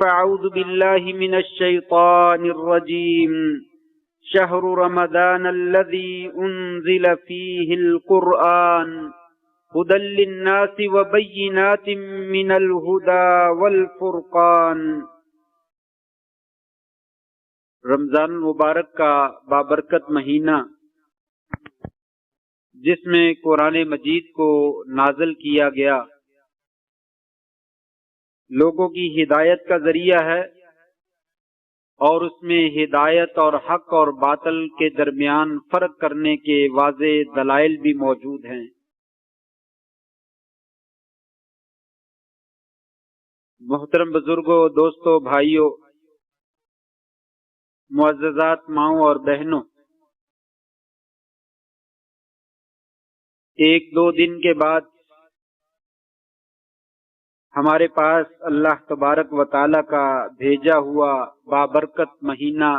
فأعوذ بالله من الشيطان الرجيم شهر رمضان الذي أنزل فيه القرآن هدى للناس وبينات من الهدى والفرقان۔ رمضان المبارک کا بابرکت مہینہ جس میں قرآن مجید کو نازل کیا گیا، لوگوں کی ہدایت کا ذریعہ ہے، اور اس میں ہدایت اور حق اور باطل کے درمیان فرق کرنے کے واضح دلائل بھی موجود ہیں۔ محترم بزرگوں، دوستوں، بھائیوں، معززات ماؤں اور بہنوں، ایک دو دن کے بعد ہمارے پاس اللہ تبارک و تعالی کا بھیجا ہوا بابرکت مہینہ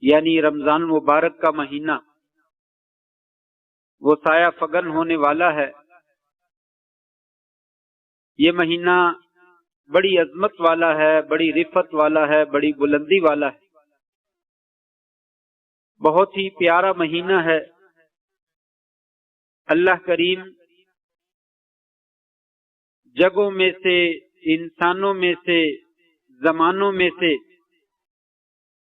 یعنی رمضان المبارک کا مہینہ وہ سایہ فگن ہونے والا ہے۔ یہ مہینہ بڑی عظمت والا ہے، بڑی رفت والا ہے، بڑی بلندی والا ہے، بہت ہی پیارا مہینہ ہے۔ اللہ کریم جگہوں میں سے، انسانوں میں سے، زمانوں میں سے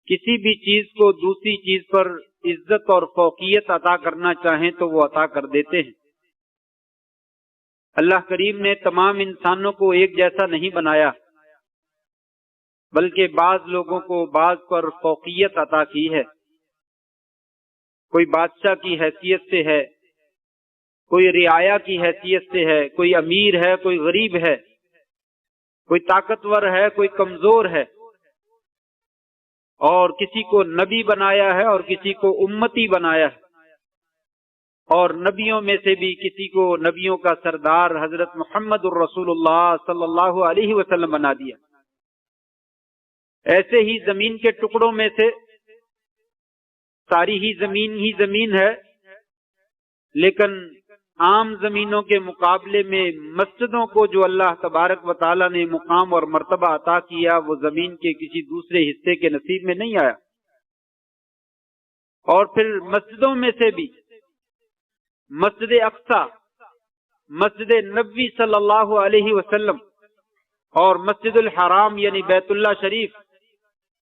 کسی بھی چیز کو دوسری چیز پر عزت اور فوقیت عطا کرنا چاہیں تو وہ عطا کر دیتے ہیں۔ اللہ کریم نے تمام انسانوں کو ایک جیسا نہیں بنایا، بلکہ بعض لوگوں کو بعض پر فوقیت عطا کی ہے۔ کوئی بادشاہ کی حیثیت سے ہے، کوئی رعایا کی حیثیت سے ہے، کوئی امیر ہے، کوئی غریب ہے، کوئی طاقتور ہے، کوئی کمزور ہے، اور کسی کو نبی بنایا ہے اور کسی کو امتی بنایا ہے، اور نبیوں میں سے بھی کسی کو نبیوں کا سردار حضرت محمد الرسول اللہ صلی اللہ علیہ وسلم بنا دیا۔ ایسے ہی زمین کے ٹکڑوں میں سے ساری ہی زمین ہے، لیکن عام زمینوں کے مقابلے میں مسجدوں کو جو اللہ تبارک و تعالی نے مقام اور مرتبہ عطا کیا وہ زمین کے کسی دوسرے حصے کے نصیب میں نہیں آیا۔ اور پھر مسجدوں میں سے بھی مسجد اقصی، مسجد نبوی صلی اللہ علیہ وسلم اور مسجد الحرام یعنی بیت اللہ شریف،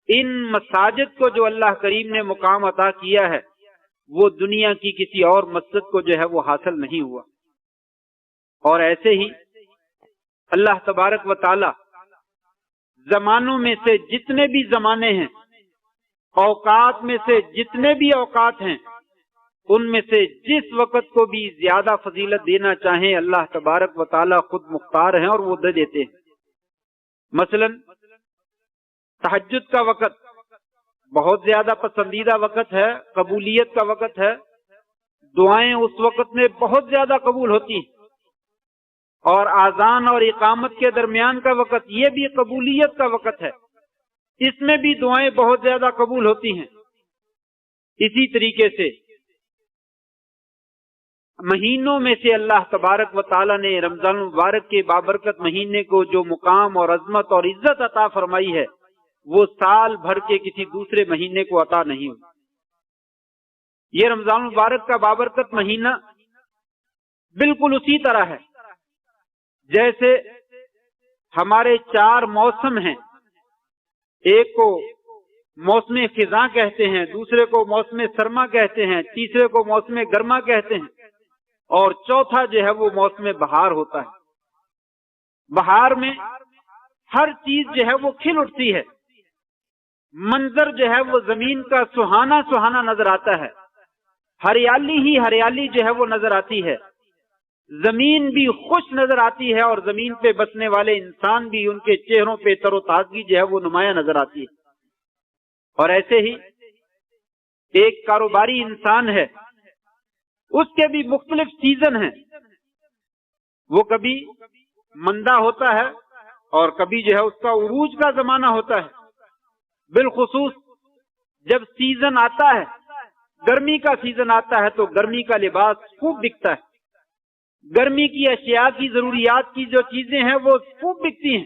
ان مساجد کو جو اللہ کریم نے مقام عطا کیا ہے وہ دنیا کی کسی اور مسجد کو جو ہے وہ حاصل نہیں ہوا۔ اور ایسے ہی اللہ تبارک و تعالی زمانوں میں سے جتنے بھی زمانے ہیں، اوقات میں سے جتنے بھی اوقات ہیں، ان میں سے جس وقت کو بھی زیادہ فضیلت دینا چاہیں اللہ تبارک و تعالی خود مختار ہیں اور وہ دے دیتے ہیں۔ مثلا تہجد کا وقت بہت زیادہ پسندیدہ وقت ہے، قبولیت کا وقت ہے، دعائیں اس وقت میں بہت زیادہ قبول ہوتی ہیں، اور اذان اور اقامت کے درمیان کا وقت یہ بھی قبولیت کا وقت ہے، اس میں بھی دعائیں بہت زیادہ قبول ہوتی ہیں۔ اسی طریقے سے مہینوں میں سے اللہ تبارک و تعالی نے رمضان المبارک کے بابرکت مہینے کو جو مقام اور عظمت اور عزت عطا فرمائی ہے وہ سال بھر کے کسی دوسرے مہینے کو عطا نہیں ہوئی۔ یہ رمضان المبارک کا بابرکت مہینہ بالکل اسی طرح ہے جیسے ہمارے 4 موسم ہیں، ایک کو موسم خزاں کہتے ہیں، دوسرے کو موسم سرما کہتے ہیں، تیسرے کو موسم گرما کہتے ہیں، اور چوتھا جو ہے وہ موسم بہار ہوتا ہے۔ بہار میں ہر چیز جو ہے وہ کھل اٹھتی ہے، منظر جو ہے وہ زمین کا سہانا سہانا نظر آتا ہے، ہریالی ہی ہریالی جو ہے وہ نظر آتی ہے، زمین بھی خوش نظر آتی ہے، اور زمین پہ بسنے والے انسان بھی ان کے چہروں پہ تر و تازگی جو ہے وہ نمایاں نظر آتی ہے۔ اور ایسے ہی ایک کاروباری انسان ہے، اس کے بھی مختلف سیزن ہیں، وہ کبھی مندہ ہوتا ہے اور کبھی جو ہے اس کا عروج کا زمانہ ہوتا ہے۔ بالخصوص جب سیزن آتا ہے، گرمی کا سیزن آتا ہے تو گرمی کا لباس خوب بکتا ہے، گرمی کی اشیاء کی ضروریات کی جو چیزیں ہیں وہ خوب بکتی ہیں،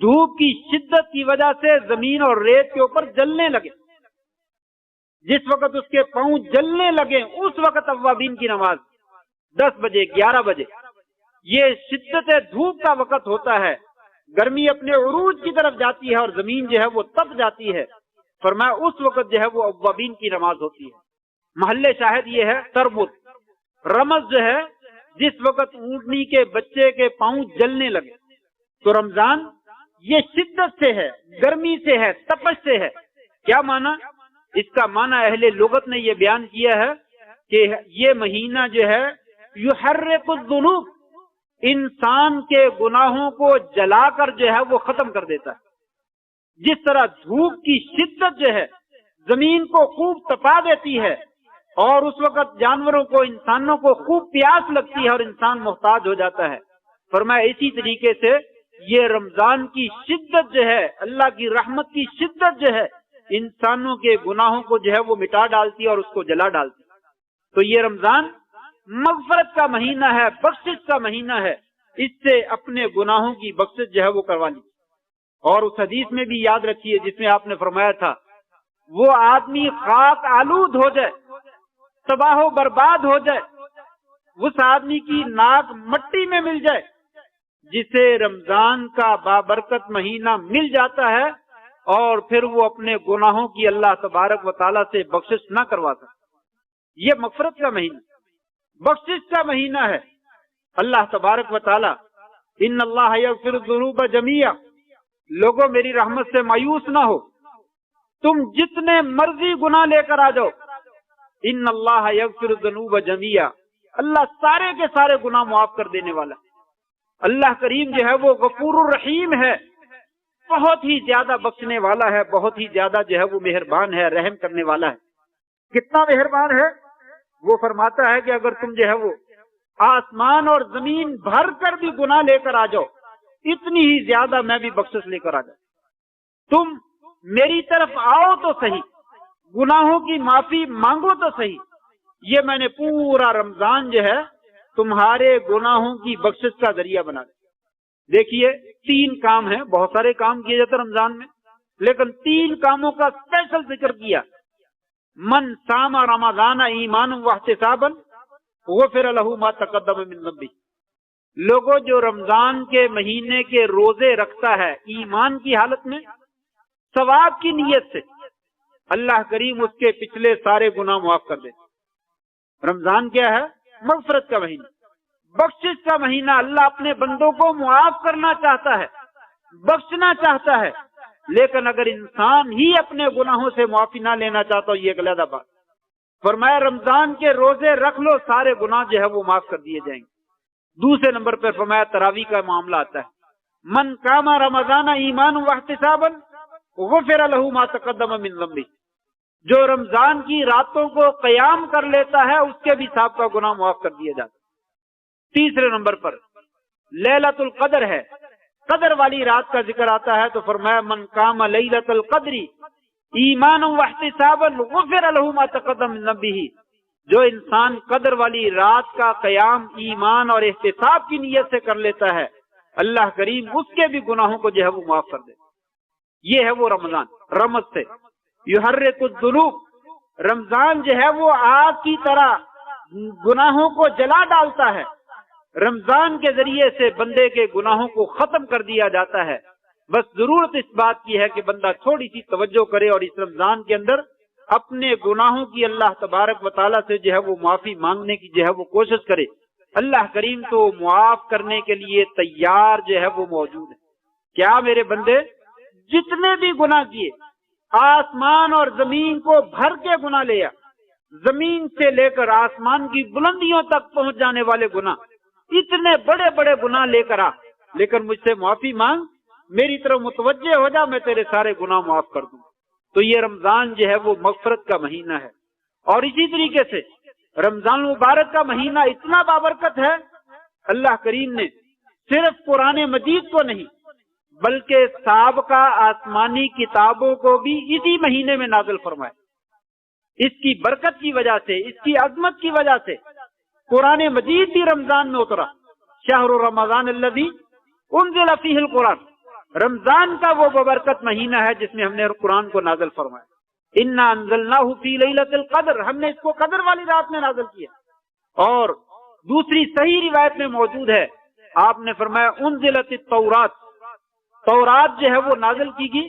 دھوپ کی شدت کی وجہ سے زمین اور ریت کے اوپر جلنے لگے، جس وقت اس کے پاؤں جلنے لگے اس وقت اوابین کی نماز 10 بجے 11 بجے، یہ شدت دھوپ کا وقت ہوتا ہے، گرمی اپنے عروج کی طرف جاتی ہے اور زمین جو ہے وہ تپ جاتی ہے، فرمایا اس وقت جو ہے وہ اوابین کی نماز ہوتی ہے۔ محل شاہد یہ ہے تربت، رمض جو ہے جس وقت اونٹنی کے بچے کے پاؤں جلنے لگے، تو رمضان یہ شدت سے ہے، گرمی سے ہے، تپش سے ہے۔ کیا معنی؟ اس کا معنی اہل لغت نے یہ بیان کیا ہے کہ یہ مہینہ جو ہے یحرق الذنوب، انسان کے گناہوں کو جلا کر جو ہے وہ ختم کر دیتا ہے۔ جس طرح دھوپ کی شدت جو ہے زمین کو خوب تپا دیتی ہے اور اس وقت جانوروں کو، انسانوں کو خوب پیاس لگتی ہے اور انسان محتاج ہو جاتا ہے، فرمایا اسی طریقے سے یہ رمضان کی شدت جو ہے، اللہ کی رحمت کی شدت جو ہے، انسانوں کے گناہوں کو جو ہے وہ مٹا ڈالتی ہے اور اس کو جلا ڈالتی ہے۔ تو یہ رمضان مغفرت کا مہینہ ہے، بخشش کا مہینہ ہے، اس سے اپنے گناہوں کی بخشش جو ہے وہ کروا لی۔ اور اس حدیث میں بھی یاد رکھیے جس میں آپ نے فرمایا تھا، وہ آدمی خاک آلود ہو جائے، تباہ و برباد ہو جائے، اس آدمی کی ناک مٹی میں مل جائے جسے رمضان کا بابرکت مہینہ مل جاتا ہے، اور پھر وہ اپنے گناہوں کی اللہ تبارک و تعالیٰ سے بخشش نہ کروا سکتا۔ یہ مغفرت کا مہینہ، بخشش کا مہینہ ہے۔ اللہ تبارک و تعالیٰ ان اللہ یغفر الذنوب جميعا، لوگوں میری رحمت سے مایوس نہ ہو، تم جتنے مرضی گناہ لے کر آ جاؤ، ان اللہ یغفر الذنوب جميعا، اللہ سارے کے سارے گناہ معاف کر دینے والا۔ اللہ کریم جو ہے وہ غفور الرحیم ہے، بہت ہی زیادہ بخشنے والا ہے، بہت ہی زیادہ جو ہے وہ مہربان ہے، رحم کرنے والا ہے۔ کتنا مہربان ہے؟ وہ فرماتا ہے کہ اگر تم جو ہے وہ آسمان اور زمین بھر کر بھی گناہ لے کر آ جاؤ، اتنی ہی زیادہ میں بھی بخشش لے کر آ جاؤں۔ تم میری طرف آؤ تو صحیح، گناہوں کی معافی مانگو تو صحیح، یہ میں نے پورا رمضان جو ہے تمہارے گناہوں کی بخشش کا ذریعہ بنا دیا۔ دیکھیے 3 کام ہیں، بہت سارے کام کیے جاتے ہیں رمضان میں، لیکن 3 کاموں کا اسپیشل ذکر کیا۔ من صام رمضان ایمانا واحتسابا غفر له ما تقدم من ذنبه، لوگوں جو رمضان کے مہینے کے روزے رکھتا ہے ایمان کی حالت میں، ثواب کی نیت سے، اللہ کریم اس کے پچھلے سارے گناہ معاف کر دیتے۔ رمضان کیا ہے؟ مغفرت کا مہینہ، بخشش کا مہینہ۔ اللہ اپنے بندوں کو معاف کرنا چاہتا ہے، بخشنا چاہتا ہے، لیکن اگر انسان ہی اپنے گناہوں سے معافی نہ لینا چاہتا یہ ایک علیحدہ بات۔ فرمایا رمضان کے روزے رکھ لو، سارے گناہ جو ہے وہ معاف کر دیے جائیں گے۔ دوسرے نمبر پہ فرمایا تراویح کا معاملہ آتا ہے، من قام رمضان ایمانا واحتسابا غفر له ما تقدم من ذنبه، جو رمضان کی راتوں کو قیام کر لیتا ہے اس کے بھی سابقہ گناہ معاف کر دیے جاتے۔ تیسرے نمبر پر لیلۃ القدر ہے، قدر والی رات کا ذکر آتا ہے، تو فرمایا من قام لیلۃ القدر ایمانا واحتسابا غفر له ما تقدم من ذنبه، جو انسان قدر والی رات کا قیام ایمان اور احتساب کی نیت سے کر لیتا ہے، اللہ کریم اس کے بھی گناہوں کو جو ہے وہ معاف کر دے۔ یہ ہے وہ رمضان، رمض سے یحرق الذنوب، رمضان جو ہے وہ آگ کی طرح گناہوں کو جلا ڈالتا ہے۔ رمضان کے ذریعے سے بندے کے گناہوں کو ختم کر دیا جاتا ہے۔ بس ضرورت اس بات کی ہے کہ بندہ تھوڑی سی توجہ کرے اور اس رمضان کے اندر اپنے گناہوں کی اللہ تبارک و تعالیٰ سے جو ہے وہ معافی مانگنے کی جو ہے وہ کوشش کرے۔ اللہ کریم تو معاف کرنے کے لیے تیار جو ہے وہ موجود ہے۔ کیا میرے بندے جتنے بھی گناہ کیے، آسمان اور زمین کو بھر کے گناہ لیا، زمین سے لے کر آسمان کی بلندیوں تک پہنچ جانے والے گناہ، اتنے بڑے بڑے گناہ لے کر آ، لیکن مجھ سے معافی مانگ، میری طرف متوجہ ہو جا، میں تیرے سارے گناہ معاف کر دوں۔ تو یہ رمضان جو ہے وہ مغفرت کا مہینہ ہے۔ اور اسی طریقے سے رمضان مبارک کا مہینہ اتنا بابرکت ہے، اللہ کریم نے صرف قرآن مجید کو نہیں بلکہ سابقہ آسمانی کتابوں کو بھی اسی مہینے میں نازل فرمایا۔ اس کی برکت کی وجہ سے، اس کی عظمت کی وجہ سے قرآن مجید بھی رمضان میں اترا۔ شہر رمضان الذی انزل فیہ القرآن، رمضان کا وہ ببرکت مہینہ ہے جس میں ہم نے قرآن کو نازل فرمایا. انا انزلناہ فی لیلۃ القدر، ہم نے اس کو قدر والی رات میں نازل کیا. اور دوسری صحیح روایت میں موجود ہے، آپ نے فرمایا انزلت التورات، تورات جو ہے وہ نازل کی گئی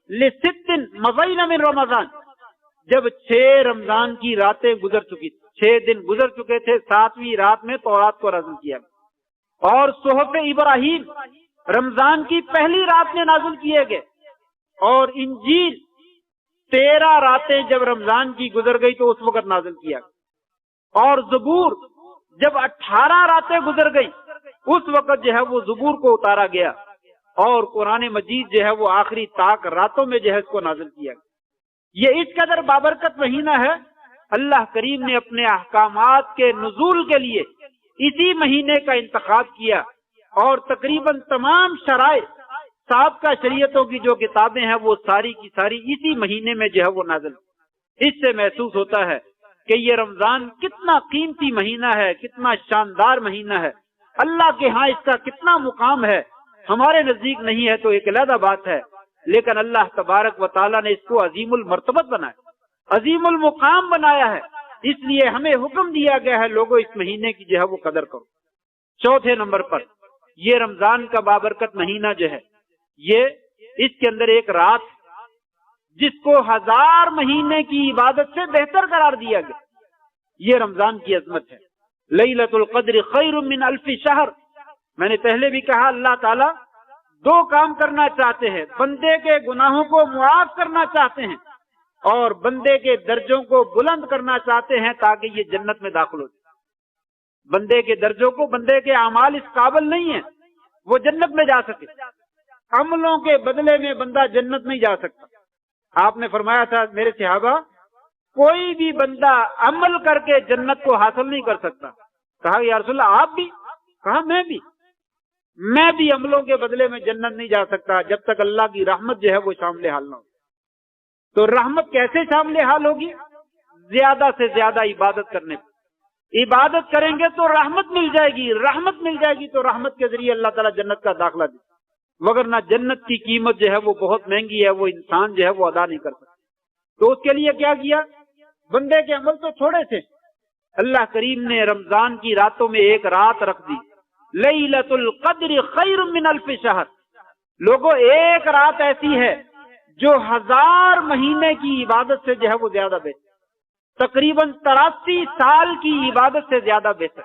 لست مضین من رمضان، جب 6 رمضان کی راتیں گزر چکی تھی، 6 دن گزر چکے تھے، 7ویں رات میں تورات کو نازل کیا. اور صحف ابراہیم رمضان کی پہلی رات میں نازل کیے گئے. اور انجیل 13 راتیں جب رمضان کی گزر گئی تو اس وقت نازل کیا. اور زبور جب 18 راتیں گزر گئی اس وقت جو ہے وہ زبور کو اتارا گیا. اور قرآن مجید جو ہے وہ آخری طاق راتوں میں جو ہے اس کو نازل کیا گیا. یہ اس قدر بابرکت مہینہ ہے، اللہ کریم نے اپنے احکامات کے نزول کے لیے اسی مہینے کا انتخاب کیا. اور تقریباً تمام شرائع سابقہ شریعتوں کی جو کتابیں ہیں وہ ساری کی ساری اسی مہینے میں جو ہے وہ نازل. اس سے محسوس ہوتا ہے کہ یہ رمضان کتنا قیمتی مہینہ ہے، کتنا شاندار مہینہ ہے. اللہ کے ہاں اس کا کتنا مقام ہے. ہمارے نزدیک نہیں ہے تو ایک علیحدہ بات ہے، لیکن اللہ تبارک و تعالیٰ نے اس کو عظیم المرتبت بنایا، عظیم المقام بنایا ہے. اس لیے ہمیں حکم دیا گیا ہے لوگوں اس مہینے کی جو ہے وہ قدر کرو. چوتھے نمبر پر یہ رمضان کا بابرکت مہینہ جو ہے، یہ اس کے اندر ایک رات جس کو 1000 مہینے کی عبادت سے بہتر قرار دیا گیا، یہ رمضان کی عظمت ہے. لیلۃ القدر خیر من 1000 شہر. میں نے پہلے بھی کہا اللہ تعالیٰ 2 کام کرنا چاہتے ہیں، بندے کے گناہوں کو معاف کرنا چاہتے ہیں اور بندے کے درجوں کو بلند کرنا چاہتے ہیں تاکہ یہ جنت میں داخل ہو جائے. بندے کے درجوں کو، بندے کے اعمال اس قابل نہیں ہیں وہ جنت میں جا سکے. عملوں کے بدلے میں بندہ جنت نہیں جا سکتا. آپ نے فرمایا تھا میرے صحابہ، کوئی بھی بندہ عمل کر کے جنت کو حاصل نہیں کر سکتا. کہا یا رسول اللہ آپ بھی؟ کہا میں بھی عملوں کے بدلے میں جنت نہیں جا سکتا جب تک اللہ کی رحمت جو ہے وہ شامل حال نہ ہو. تو رحمت کیسے شامل حال ہوگی؟ زیادہ سے زیادہ عبادت کرنے پر. عبادت کریں گے تو رحمت مل جائے گی، رحمت مل جائے گی تو رحمت کے ذریعے اللہ تعالیٰ جنت کا داخلہ دے. وگرنہ جنت کی قیمت جو ہے وہ بہت مہنگی ہے، وہ انسان جو ہے وہ ادا نہیں کر سکتا. تو اس کے لیے کیا کیا؟ بندے کے عمل تو تھوڑے تھے، اللہ کریم نے رمضان کی راتوں میں ایک رات رکھ دی. لیلۃ القدر خیر من 1000 شہر. لوگوں ایک رات ایسی ہے جو 1000 مہینے کی عبادت سے جو ہے وہ زیادہ بہتر، تقریباً 83 سال کی عبادت سے زیادہ بہتر.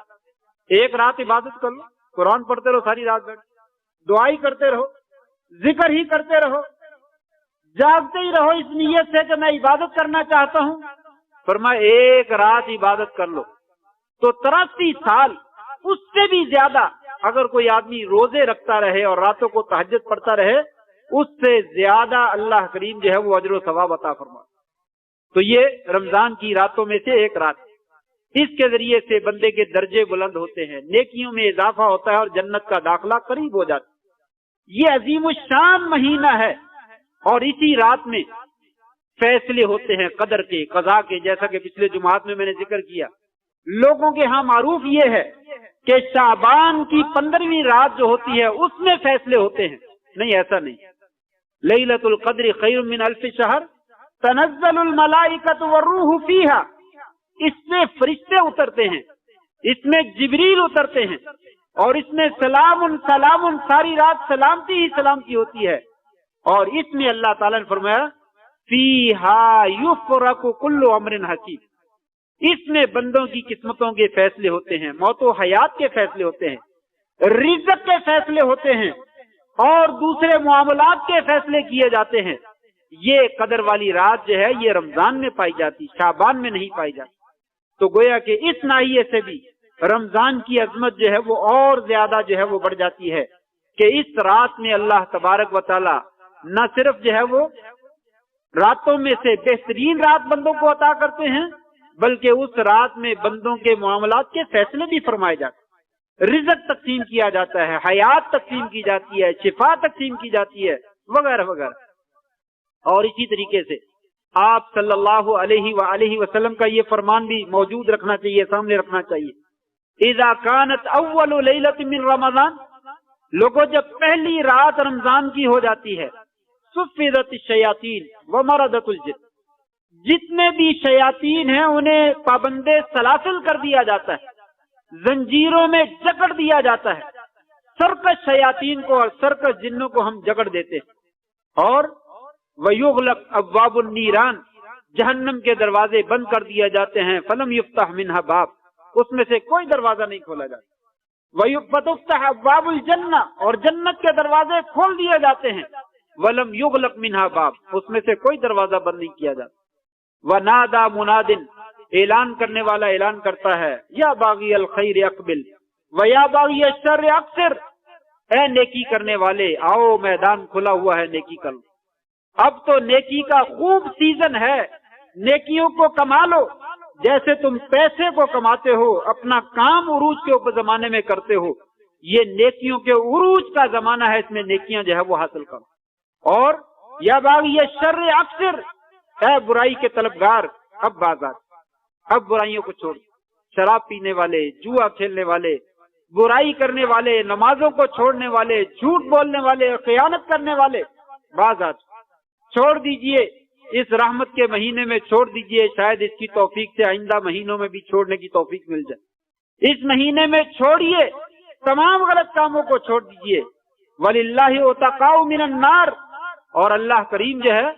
ایک رات عبادت کر لو، قرآن پڑھتے رہو ساری رات بیٹھ، دعائی کرتے رہو، ذکر ہی کرتے رہو، جاگتے ہی رہو اس نیت سے کہ میں عبادت کرنا چاہتا ہوں. فرمایا ایک رات عبادت کر لو تو 83 سال، اس سے بھی زیادہ اگر کوئی آدمی روزے رکھتا رہے اور راتوں کو تہجد پڑھتا رہے، اس سے زیادہ اللہ کریم جو ہے وہ اجر و ثواب عطا فرما. تو یہ رمضان کی راتوں میں سے ایک رات، اس کے ذریعے سے بندے کے درجے بلند ہوتے ہیں، نیکیوں میں اضافہ ہوتا ہے اور جنت کا داخلہ قریب ہو جاتا ہے. یہ عظیم الشان مہینہ ہے اور اسی رات میں فیصلے ہوتے ہیں قدر کے، قضا کے. جیسا کہ پچھلے جمعات میں نے ذکر کیا، لوگوں کے ہاں معروف یہ ہے کہ شعبان کی 15ویں رات جو ہوتی ہے اس میں فیصلے ہوتے ہیں. نہیں، ایسا نہیں. لیلۃ القدر خیر من 1000 شہر تنزل الملائکۃ والروح فیہا. اس میں فرشتے اترتے ہیں، اس میں جبریل اترتے ہیں اور اس میں سلام سلام، ساری رات سلامتی ہی سلامتی ہوتی ہے. اور اس میں اللہ تعالیٰ نے فرمایا فیہا یفرق کل امر حکیم. اس میں بندوں کی قسمتوں کے فیصلے ہوتے ہیں، موت و حیات کے فیصلے ہوتے ہیں، رزق کے فیصلے ہوتے ہیں اور دوسرے معاملات کے فیصلے کیے جاتے ہیں. یہ قدر والی رات جو ہے یہ رمضان میں پائی جاتی، شعبان میں نہیں پائی جاتی. تو گویا کہ اس ناحیے سے بھی رمضان کی عظمت جو ہے وہ اور زیادہ جو ہے وہ بڑھ جاتی ہے کہ اس رات میں اللہ تبارک و تعالی نہ صرف جو ہے وہ راتوں میں سے بہترین رات بندوں کو عطا کرتے ہیں، بلکہ اس رات میں بندوں کے معاملات کے فیصلے بھی فرمائے جاتے ہیں، رزق تقسیم کیا جاتا ہے، حیات تقسیم کی جاتی ہے، شفا تقسیم کی جاتی ہے، وغیرہ وغیرہ. اور اسی طریقے سے آپ صلی اللہ علیہ وآلہ وسلم کا یہ فرمان بھی موجود رکھنا چاہیے، سامنے رکھنا چاہیے. اذا كانت اول لیلۃ من رمضان، لوگوں جب پہلی رات رمضان کی ہو جاتی ہے، سفیدت الشیاطین ومردت الجن، جتنے بھی شیاطین ہیں انہیں پابندے سلاسل کر دیا جاتا ہے، زنجیروں میں جکڑ دیا جاتا ہے۔ سرکش شیاطین کو اور سرکش جنوں کو ہم جکڑ دیتے ہیں۔ اور وَيُغْلَقْ أَبْوَابُ النِّيرَانِ، جہنم کے دروازے بند کر دیے جاتے ہیں، فَلَمْ يُفْتَحْ مِنْهَا باب، اس میں سے کوئی دروازہ نہیں کھولا جاتا۔ وَتُفْتَحْ أَبْوَابُ الْجَنَّةِ، اور جنت کے دروازے کھول دیے جاتے ہیں، وَلَمْ يُغْلَقْ مِنْهَا باب، اس میں سے کوئی دروازہ بند نہیں کیا جاتا۔ وَنَادَى مُنَادٍ، اعلان کرنے والا اعلان کرتا ہے، یا باغی الخیر اقبل وَيَا بَاغِيَ الشَّرِّ أَقْصِرْ، اے نیکی کرنے والے آؤ میدان کھلا ہوا ہے نیکی کرو۔ اب تو نیکی کا خوب سیزن ہے، نیکیوں کو کما لو جیسے تم پیسے کو کماتے ہو، اپنا کام عروج کے اوپر زمانے میں کرتے ہو، یہ نیکیوں کے عروج کا زمانہ ہے، اس میں نیکیاں جو ہے وہ حاصل کرو۔ اور یا باغی الشر اکثر، اے برائی کے طلبگار اب بازار، اب برائیوں کو چھوڑ، شراب پینے والے، جوا کھیلنے والے، برائی کرنے والے، نمازوں کو چھوڑنے والے، جھوٹ بولنے والے، خیانت کرنے والے، بازار چھوڑ دیجئے، اس رحمت کے مہینے میں چھوڑ دیجئے، شاید اس کی توفیق سے آئندہ مہینوں میں بھی چھوڑنے کی توفیق مل جائے۔ اس مہینے میں چھوڑیے، تمام غلط کاموں کو چھوڑ دیجئے۔ وَلِلَّهِ عُتَقَاءُ مِنَ النَّارِ، اور اللہ کریم جو ہے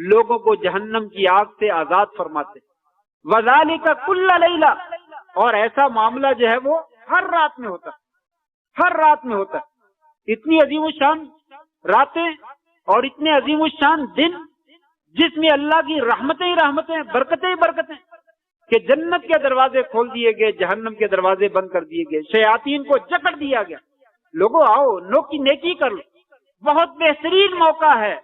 لوگوں کو جہنم کی آگ سے آزاد فرماتے۔ وَذَلِكَ كُلَّ لَيْلَةٍ، اور ایسا معاملہ جو ہے وہ ہر رات میں ہوتا ہے، ہر رات میں ہوتا ہے۔ اتنی عظیم الشان راتیں اور اتنے عظیم الشان دن جس میں اللہ کی رحمتیں ہی رحمتیں، برکتیں ہی برکتیں، کہ جنت کے دروازے کھول دیے گئے، جہنم کے دروازے بند کر دیے گئے، شیاطین کو جکڑ دیا گیا۔ لوگوں آؤ نیکی کر لو، بہت بہترین موقع ہے،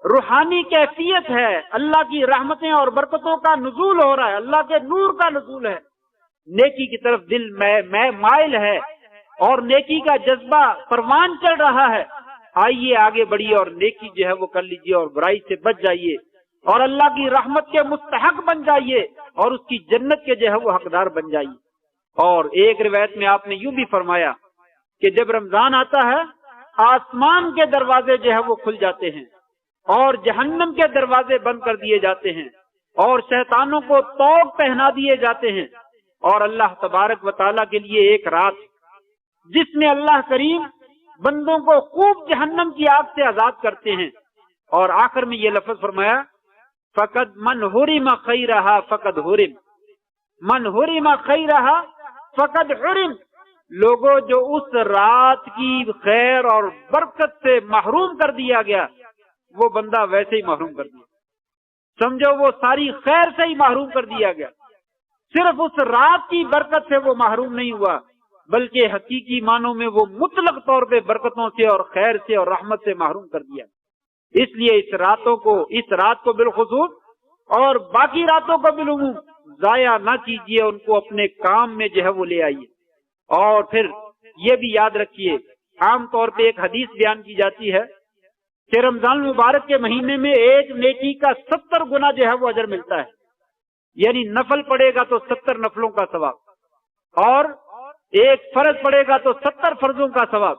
روحانی کیفیت ہے، اللہ کی رحمتیں اور برکتوں کا نزول ہو رہا ہے، اللہ کے نور کا نزول ہے، نیکی کی طرف دل میں مائل ہے اور نیکی کا جذبہ پروان چل رہا ہے۔ آئیے آگے بڑھیے اور نیکی جو ہے وہ کر لیجئے اور برائی سے بچ جائیے اور اللہ کی رحمت کے مستحق بن جائیے اور اس کی جنت کے جو ہے وہ حقدار بن جائیے۔ اور ایک روایت میں آپ نے یوں بھی فرمایا کہ جب رمضان آتا ہے آسمان کے دروازے جو ہے وہ کھل جاتے ہیں اور جہنم کے دروازے بند کر دیے جاتے ہیں اور شیطانوں کو طوق پہنا دیے جاتے ہیں، اور اللہ تبارک و تعالیٰ کے لیے ایک رات جس میں اللہ کریم بندوں کو خوب جہنم کی آگ سے آزاد کرتے ہیں۔ اور آخر میں یہ لفظ فرمایا، فقد من حرم خیرہا فقد حرم، من حرم خیرہا فقد حرم، لوگوں جو اس رات کی خیر اور برکت سے محروم کر دیا گیا وہ بندہ ویسے ہی محروم کر دیا، سمجھو وہ ساری خیر سے ہی محروم کر دیا گیا، صرف اس رات کی برکت سے وہ محروم نہیں ہوا بلکہ حقیقی معنوں میں وہ مطلق طور پہ برکتوں سے اور خیر سے اور رحمت سے محروم کر دیا۔ اس لیے اس رات کو بالخصوص اور باقی راتوں کو بالعموم ضائع نہ کیجیے، ان کو اپنے کام میں جو ہے وہ لے آئیے۔ اور پھر یہ بھی یاد رکھیے، عام طور پہ ایک حدیث بیان کی جاتی ہے کہ رمضان مبارک کے مہینے میں ایک نیکی کا 70 گنا جو ہے وہ اجر ملتا ہے، یعنی نفل پڑے گا تو 70 نفلوں کا ثواب اور ایک فرض پڑے گا تو 70 فرضوں کا ثواب۔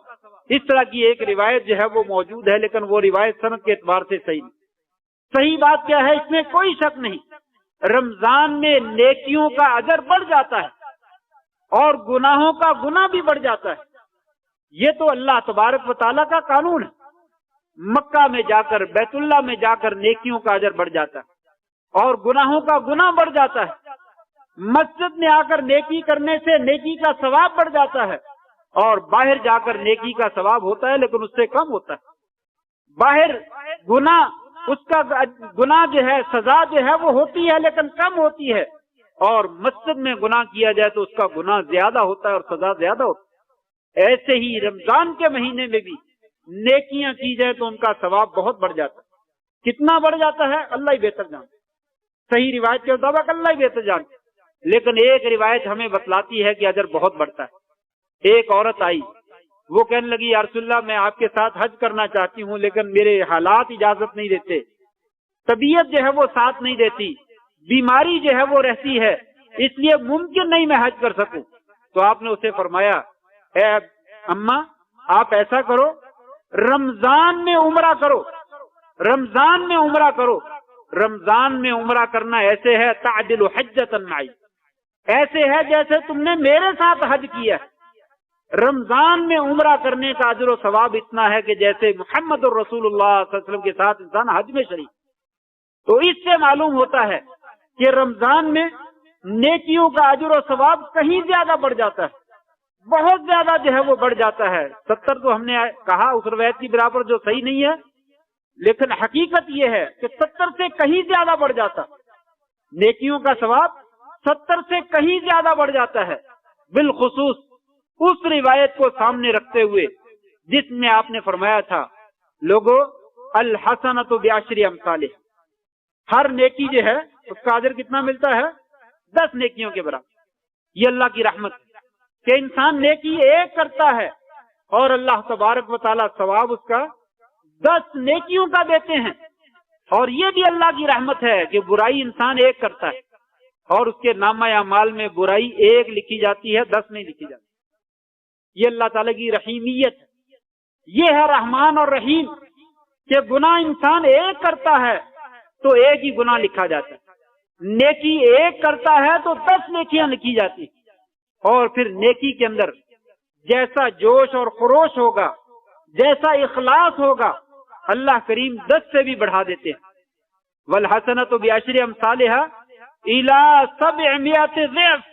اس طرح کی ایک روایت جو ہے وہ موجود ہے، لیکن وہ روایت سند کے اعتبار سے صحیح نہیں۔ صحیح بات کیا ہے، اس میں کوئی شک نہیں، رمضان میں نیکیوں کا اجر بڑھ جاتا ہے اور گناہوں کا گناہ بھی بڑھ جاتا ہے۔ یہ تو اللہ تبارک و تعالیٰ کا قانون ہے۔ مکہ میں جا کر، بیت اللہ میں جا کر نیکیوں کا اجر بڑھ جاتا ہے اور گناہوں کا گناہ بڑھ جاتا ہے۔ مسجد میں آ کر نیکی کرنے سے نیکی کا ثواب بڑھ جاتا ہے اور باہر جا کر نیکی کا ثواب ہوتا ہے لیکن اس سے کم ہوتا ہے۔ باہر گناہ، اس کا گناہ جو ہے، سزا جو ہے وہ ہوتی ہے لیکن کم ہوتی ہے، اور مسجد میں گناہ کیا جائے تو اس کا گناہ زیادہ ہوتا ہے اور سزا زیادہ ہوتی ہے۔ ایسے ہی رمضان کے مہینے میں بھی نیکیاں کی جائے تو ان کا ثواب بہت بڑھ جاتا ہے۔ کتنا بڑھ جاتا ہے اللہ ہی بہتر جانتا، صحیح روایت کے مطابق اللہ ہی بہتر جانتا، لیکن ایک روایت ہمیں بتلاتی ہے کہ اجر بہت بڑھتا ہے۔ ایک عورت آئی، وہ کہنے لگی یا رسول اللہ میں آپ کے ساتھ حج کرنا چاہتی ہوں لیکن میرے حالات اجازت نہیں دیتے، طبیعت جو ہے وہ ساتھ نہیں دیتی، بیماری جو ہے وہ رہتی ہے، اس لیے ممکن نہیں میں حج کر سکوں۔ تو آپ نے اسے فرمایا، اے اماں آپ ایسا کرو، رمضان میں عمرہ کرو، رمضان میں عمرہ کرو۔ رمضان میں عمرہ کرنا ایسے ہے تعدل حجۃ معی، ایسے ہے جیسے تم نے میرے ساتھ حج کیا ہے۔ رمضان میں عمرہ کرنے کا اجر و ثواب اتنا ہے کہ جیسے محمد الرسول اللہ صلی اللہ علیہ وسلم کے ساتھ انسان حج میں شریک۔ تو اس سے معلوم ہوتا ہے کہ رمضان میں نیکیوں کا اجر و ثواب کہیں زیادہ بڑھ جاتا ہے، بہت زیادہ جو ہے وہ بڑھ جاتا ہے۔ 70 تو ہم نے کہا اس روایت کی برابر جو صحیح نہیں ہے، لیکن حقیقت یہ ہے کہ 70 سے کہیں زیادہ بڑھ جاتا، نیکیوں کا ثواب 70 سے کہیں زیادہ بڑھ جاتا ہے، بالخصوص اس روایت کو سامنے رکھتے ہوئے جس میں آپ نے فرمایا تھا لوگوں الحسنۃ بعشر امثالہ، ہر نیکی جو ہے اس کا اجر کتنا ملتا ہے؟ 10 نیکیوں کے برابر۔ یہ اللہ کی رحمت کہ انسان نیکی ایک کرتا ہے اور اللہ تبارک و تعالیٰ ثواب اس کا 10 نیکیوں کا دیتے ہیں۔ اور یہ بھی اللہ کی رحمت ہے کہ برائی انسان ایک کرتا ہے اور اس کے نامہ اعمال میں برائی ایک لکھی جاتی ہے، 10 نہیں لکھی جاتی۔ یہ اللہ تعالیٰ کی رحیمیت ہے، یہ ہے رحمان اور رحیم کہ گناہ انسان ایک کرتا ہے تو ایک ہی گناہ لکھا جاتا ہے، نیکی ایک کرتا ہے تو 10 نیکیاں لکھی جاتی ہیں۔ اور پھر نیکی کے اندر جیسا جوش اور خروش ہوگا، جیسا اخلاص ہوگا، اللہ کریم 10 سے بھی بڑھا دیتے ہیں۔ والحسنۃ بعشر امثالہا الی 700 ضعف،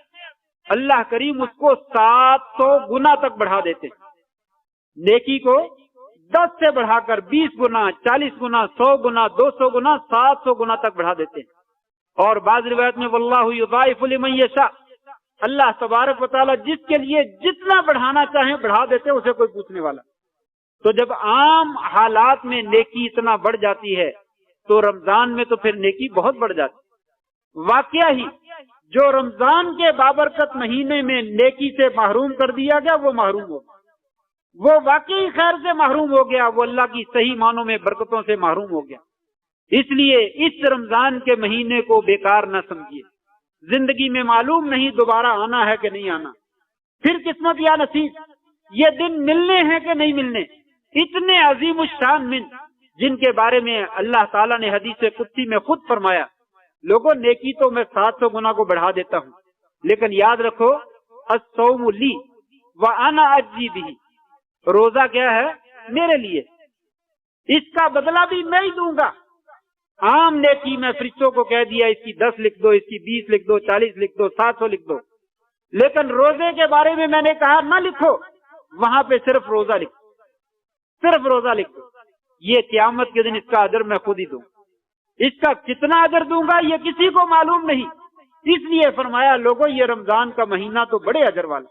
اللہ کریم اس کو 700 گنا تک بڑھا دیتے ہیں۔ نیکی کو 10 سے بڑھا کر 20 گنا، 40 گنا، 100 گنا، 200 گنا، 700 گنا تک بڑھا دیتے ہیں۔ اور بعض روایت میں واللہ یضاعف لمن یشاء، اللہ تبارک و تعالیٰ جس کے لیے جتنا بڑھانا چاہیں بڑھا دیتے ہیں، اسے کوئی پوچھنے والا۔ تو جب عام حالات میں نیکی اتنا بڑھ جاتی ہے تو رمضان میں تو پھر نیکی بہت بڑھ جاتی۔ واقعہ ہی جو رمضان کے بابرکت مہینے میں نیکی سے محروم کر دیا گیا وہ محروم ہو گیا، وہ واقعی خیر سے محروم ہو گیا، وہ اللہ کی صحیح معنوں میں برکتوں سے محروم ہو گیا۔ اس لیے اس رمضان کے مہینے کو بیکار نہ سمجھیے، زندگی میں معلوم نہیں دوبارہ آنا ہے کہ نہیں آنا، پھر قسمت یا نصیب یہ دن ملنے ہیں کہ نہیں ملنے۔ اتنے عظیم الشان من جن کے بارے میں اللہ تعالیٰ نے حدیث قدسی میں خود فرمایا لوگوں نیکی تو میں 700 گنا کو بڑھا دیتا ہوں، لیکن یاد رکھو الصوم لی وانا اجزی بہ، روزہ کیا ہے؟ میرے لیے، اس کا بدلہ بھی میں ہی دوں گا۔ عام نیکی میں فرشتوں کو کہہ دیا اس کی 10 لکھ دو، اس کی 20 لکھ دو، 40 لکھ دو، 700 لکھ دو، لیکن روزے کے بارے میں نے کہا نہ لکھو، وہاں پہ صرف روزہ لکھو، صرف روزہ لکھ دو۔ یہ قیامت کے دن اس کا اجر میں خود ہی دوں، اس کا کتنا اجر دوں گا یہ کسی کو معلوم نہیں۔ اس لیے فرمایا لوگوں یہ رمضان کا مہینہ تو بڑے اجر والا،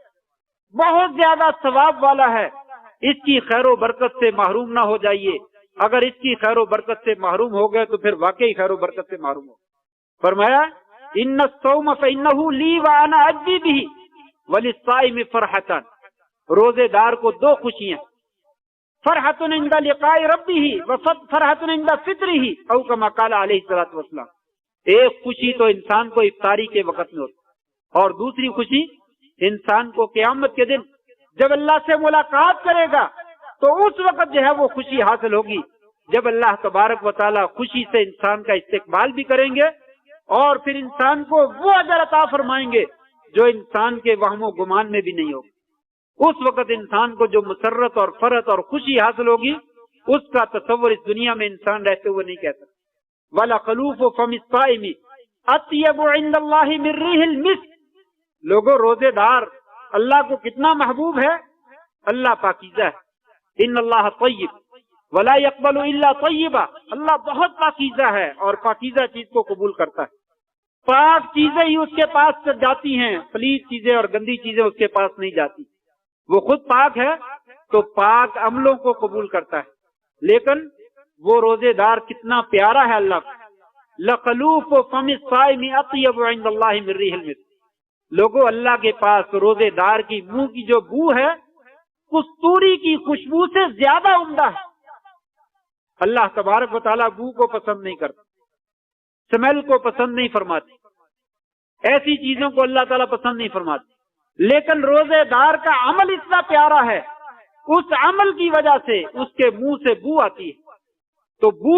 بہت زیادہ ثواب والا ہے، اس کی خیر و برکت سے محروم نہ ہو جائیے۔ اگر اس کی خیر و برکت سے محروم ہو گئے تو پھر واقعی خیر و برکت سے محروم ہو۔ فرمایا ان الصوم فانه لی وانا اجزی بہ وللصائم فرحتان، روزے دار کو 2 خوشیاں، فرحت عند لقاء ربہ وفرحت عند فطرہ او کما قال علیہ الصلوۃ والسلام۔ ایک خوشی تو انسان کو افطاری کے وقت میں ہوتی، اور دوسری خوشی انسان کو قیامت کے دن جب اللہ سے ملاقات کرے گا تو اس وقت جو ہے وہ خوشی حاصل ہوگی جب اللہ تبارک و تعالیٰ خوشی سے انسان کا استقبال بھی کریں گے اور پھر انسان کو وہ اجر عطا فرمائیں گے جو انسان کے وہم و گمان میں بھی نہیں ہوگا۔ اس وقت انسان کو جو مسرت اور فرحت اور خوشی حاصل ہوگی اس کا تصور اس دنیا میں انسان رہتے ہوئے نہیں کہہ سکتا۔ وَلَخَلُوفُ فَمِ الصَّائِمِ أَطْيَبُ عِندَ اللَّهِ مِن رِّيحِ الْمِسْكِ، لوگوں روزے دار اللہ کو کتنا محبوب ہے؟ اللہ پاکیزہ ہے، ان اللہ طیب ولا يقبل الا طیبا، اللہ بہت پاکیزہ ہے اور پاکیزہ چیز کو قبول کرتا ہے۔ پاک چیزیں ہی اس کے پاس جاتی ہیں، پلیت چیزیں اور گندی چیزیں اس کے پاس نہیں جاتی۔ وہ خود پاک ہے تو پاک عملوں کو قبول کرتا ہے۔ لیکن وہ روزے دار کتنا پیارا ہے اللہ کو۔ لَخَلُوفُ فَمِ الصَّائِمِ أَطْيَبُ عِندَ اللَّهِ مِن رِّيحِ الْمِسْكِ، لوگوں اللہ کے پاس روزے دار کی منہ کی جو بو ہے کستوری کی خوشبو سے زیادہ عمدہ ہے۔ اللہ تبارک و تعالیٰ بو کو پسند نہیں کرتا، سمیل کو پسند نہیں فرماتی، ایسی چیزوں کو اللہ تعالیٰ پسند نہیں فرماتی، لیکن روزے دار کا عمل اتنا پیارا ہے اس عمل کی وجہ سے اس کے منہ سے بو آتی ہے. تو بو،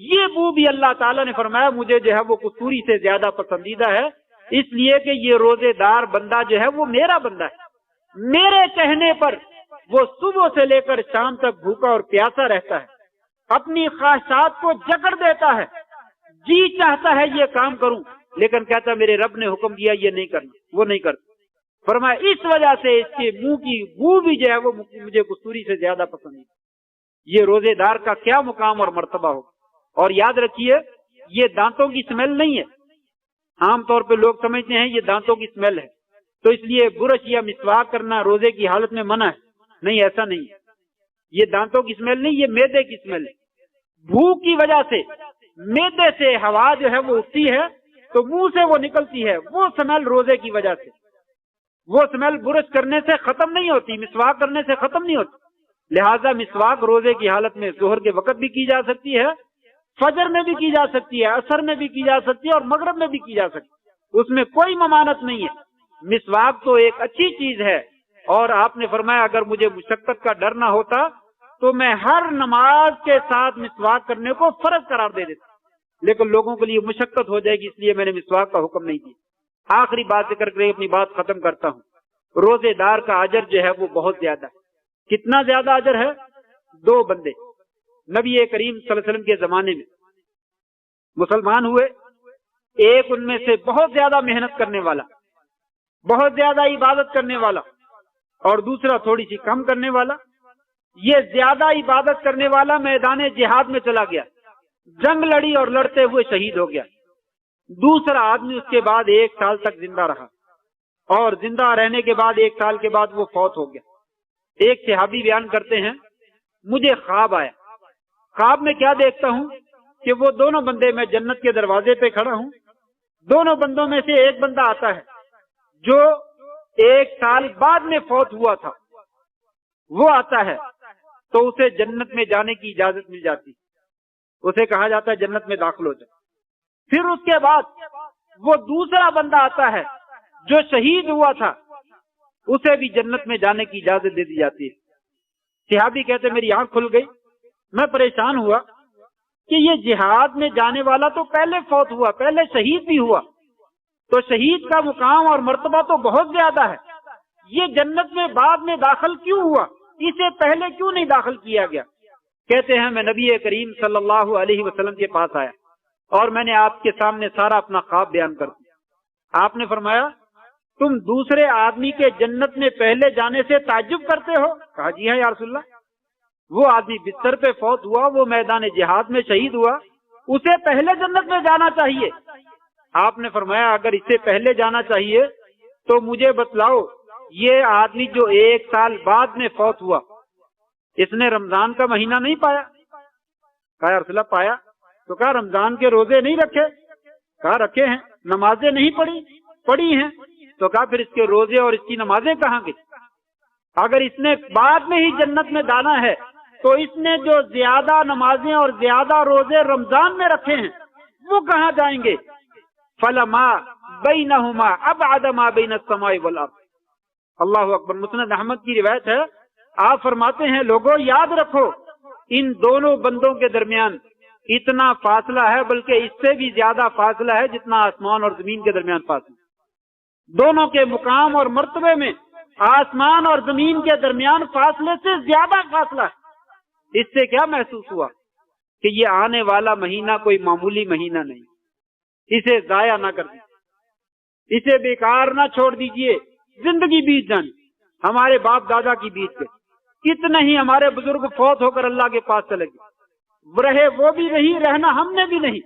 یہ بو بھی اللہ تعالیٰ نے فرمایا مجھے جو ہے وہ کستوری سے زیادہ پسندیدہ ہے، اس لیے کہ یہ روزے دار بندہ جو ہے وہ میرا بندہ ہے. میرے کہنے پر وہ صبح سے لے کر شام تک بھوکا اور پیاسا رہتا ہے، اپنی خواہشات کو جکڑ دیتا ہے، جی چاہتا ہے یہ کام کروں لیکن کہتا میرے رب نے حکم دیا یہ نہیں کرنا، وہ نہیں کرتا. فرمایا اس وجہ سے اس کے منہ کی بو بھی جو ہے وہ مجھے کستوری سے زیادہ پسند ہے. یہ روزے دار کا کیا مقام اور مرتبہ ہو. اور یاد رکھیے یہ دانتوں کی اسمیل نہیں ہے. عام طور پہ لوگ سمجھتے ہیں یہ دانتوں کی اسمیل ہے تو اس لیے برش یا مسواک کرنا روزے کی حالت میں منع ہے. نہیں، ایسا نہیں ہے. یہ دانتوں کی اسمیل نہیں، یہ معدے کی اسمیل ہے. بھوک کی وجہ سے معدے سے ہوا جو ہے وہ اٹھتی ہے تو منہ سے وہ نکلتی ہے، وہ اسمیل روزے کی وجہ سے. وہ اسمیل برش کرنے سے ختم نہیں ہوتی، مسواک کرنے سے ختم نہیں ہوتی. لہذا مسواک روزے کی حالت میں ظہر کے وقت بھی کی جا سکتی ہے، فجر میں بھی کی جا سکتی ہے، عصر میں بھی کی جا سکتی ہے اور مغرب میں بھی کی جا سکتی ہے. اس میں کوئی ممانعت نہیں ہے. مسواک تو ایک اچھی چیز ہے. اور آپ نے فرمایا اگر مجھے مشقت کا ڈر نہ ہوتا تو میں ہر نماز کے ساتھ مسواک کرنے کو فرض قرار دے دیتا، لیکن لوگوں کے لیے مشقت ہو جائے گی اس لیے میں نے مسواک کا حکم نہیں دیا. آخری بات ذکر کر کے اپنی بات ختم کرتا ہوں. روزے دار کا اجر جو ہے وہ بہت زیادہ ہے. کتنا زیادہ اجر ہے؟ 2 بندے نبی کریم صلی اللہ علیہ وسلم کے زمانے میں مسلمان ہوئے. ایک ان میں سے بہت زیادہ محنت کرنے والا، بہت زیادہ عبادت کرنے والا، اور دوسرا تھوڑی سی کم کرنے والا. یہ زیادہ عبادت کرنے والا میدان جہاد میں چلا گیا، جنگ لڑی اور لڑتے ہوئے شہید ہو گیا. دوسرا آدمی اس کے بعد 1 سال تک زندہ رہا اور زندہ رہنے کے بعد 1 سال کے بعد وہ فوت ہو گیا. ایک صحابی بیان کرتے ہیں مجھے خواب آیا. خواب میں کیا دیکھتا ہوں کہ وہ دونوں بندے، میں جنت کے دروازے پہ کھڑا ہوں، دونوں بندوں میں سے ایک بندہ آتا ہے جو 1 سال بعد میں فوت ہوا تھا. وہ آتا ہے تو اسے جنت میں جانے کی اجازت مل جاتی، اسے کہا جاتا ہے جنت میں داخل ہو جائے. پھر اس کے بعد وہ دوسرا بندہ آتا ہے جو شہید ہوا تھا، اسے بھی جنت میں جانے کی اجازت دے دی جاتی ہے. صحابی کہتے میری آنکھ کھل گئی، میں پریشان ہوا کہ یہ جہاد میں جانے والا تو پہلے فوت ہوا، پہلے شہید بھی ہوا، تو شہید کا مقام اور مرتبہ تو بہت زیادہ ہے. یہ جنت میں بعد میں داخل کیوں ہوا، اسے پہلے کیوں نہیں داخل کیا گیا؟ کہتے ہیں میں نبی کریم صلی اللہ علیہ وسلم کے پاس آیا اور میں نے آپ کے سامنے سارا اپنا خواب بیان کر دیا. آپ نے فرمایا تم دوسرے آدمی کے جنت میں پہلے جانے سے تعجب کرتے ہو؟ کہا جی ہاں یا رسول اللہ. وہ آدمی بستر پہ فوت ہوا، وہ میدان جہاد میں شہید ہوا، اسے پہلے جنت میں جانا چاہیے. آپ نے فرمایا اگر اسے پہلے جانا چاہیے تو مجھے بتلاؤ یہ آدمی جو 1 سال بعد میں فوت ہوا، اس نے رمضان کا مہینہ نہیں پایا؟ کہا یا رسول اللہ پایا. تو کہا رمضان کے روزے نہیں رکھے؟ کہا رکھے ہیں. نمازیں نہیں پڑھی ہیں؟ تو کہا پھر اس کے روزے اور اس کی نمازیں کہاں گئی؟ اگر اس نے بعد میں ہی جنت میں جانا ہے تو اس نے جو زیادہ نمازیں اور زیادہ روزے رمضان میں رکھے ہیں وہ کہاں جائیں گے؟ فلما بینہما ابعد ما بین السماء والارض. اللہ اکبر. مسند احمد کی روایت ہے، آپ فرماتے ہیں لوگوں یاد رکھو ان دونوں بندوں کے درمیان اتنا فاصلہ ہے، بلکہ اس سے بھی زیادہ فاصلہ ہے جتنا آسمان اور زمین کے درمیان فاصلہ. دونوں کے مقام اور مرتبے میں آسمان اور زمین کے درمیان فاصلے سے زیادہ فاصلہ ہے. اس سے کیا محسوس ہوا کہ یہ آنے والا مہینہ کوئی معمولی مہینہ نہیں. اسے ضائع نہ کر دیجیے، اسے بیکار نہ چھوڑ دیجیے. زندگی بیت جانی، ہمارے باپ دادا کی بیت گئی. کتنے ہی ہمارے بزرگ فوت ہو کر اللہ کے پاس چلے گئے. رہے وہ بھی نہیں، رہنا ہم نے بھی نہیں،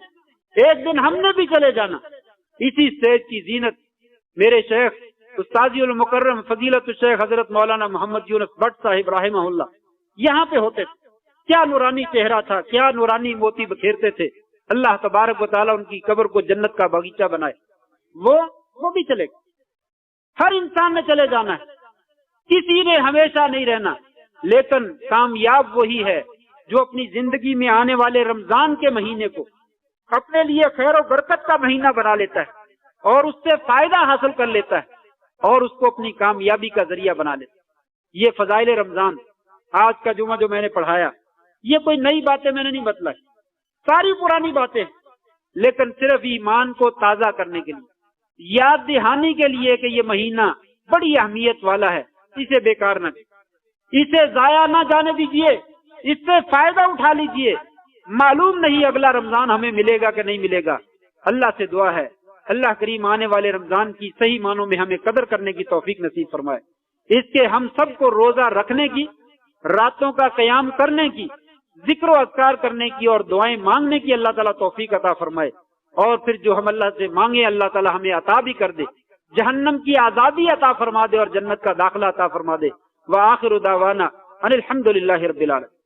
ایک دن ہم نے بھی چلے جانا. اسی اسٹیج کی زینت میرے شیخ استاذی المکرم فضیلت الشیخ حضرت مولانا محمد یونس بٹ صاحب رحمہ اللہ یہاں پہ ہوتے تھے. کیا نورانی چہرہ تھا، کیا نورانی موتی بکھیرتے تھے. اللہ تبارک و تعالیٰ ان کی قبر کو جنت کا باغیچہ بنائے. وہ بھی چلے گئے. ہر انسان نے چلے جانا ہے، کسی نے ہمیشہ نہیں رہنا. لیکن کامیاب وہی ہے جو اپنی زندگی میں آنے والے رمضان کے مہینے کو اپنے لیے خیر و برکت کا مہینہ بنا لیتا ہے اور اس سے فائدہ حاصل کر لیتا ہے اور اس کو اپنی کامیابی کا ذریعہ بنا لیتا ہے. یہ فضائل رمضان آج کا جمعہ جو میں نے پڑھایا، یہ کوئی نئی باتیں میں نے نہیں بتلائی، ساری پرانی باتیں، لیکن صرف ایمان کو تازہ کرنے کے لیے، یاد دہانی کے لیے کہ یہ مہینہ بڑی اہمیت والا ہے، اسے بیکار نہ کریں، اسے ضائع نہ جانے دیجیے، اس سے فائدہ اٹھا لیجیے۔ معلوم نہیں اگلا رمضان ہمیں ملے گا کہ نہیں ملے گا۔ اللہ سے دعا ہے اللہ کریم آنے والے رمضان کی صحیح معنوں میں ہمیں قدر کرنے کی توفیق نصیب فرمائے، اس کے ہم سب کو روزہ رکھنے کی، راتوں کا قیام کرنے کی، ذکر و اذکار کرنے کی اور دعائیں مانگنے کی اللہ تعالیٰ توفیق عطا فرمائے، اور پھر جو ہم اللہ سے مانگے اللہ تعالیٰ ہمیں عطا بھی کر دے، جہنم کی آزادی عطا فرما دے اور جنت کا داخلہ عطا فرما دے۔ وآخر دعوانا ان الحمد للہ رب العالمین۔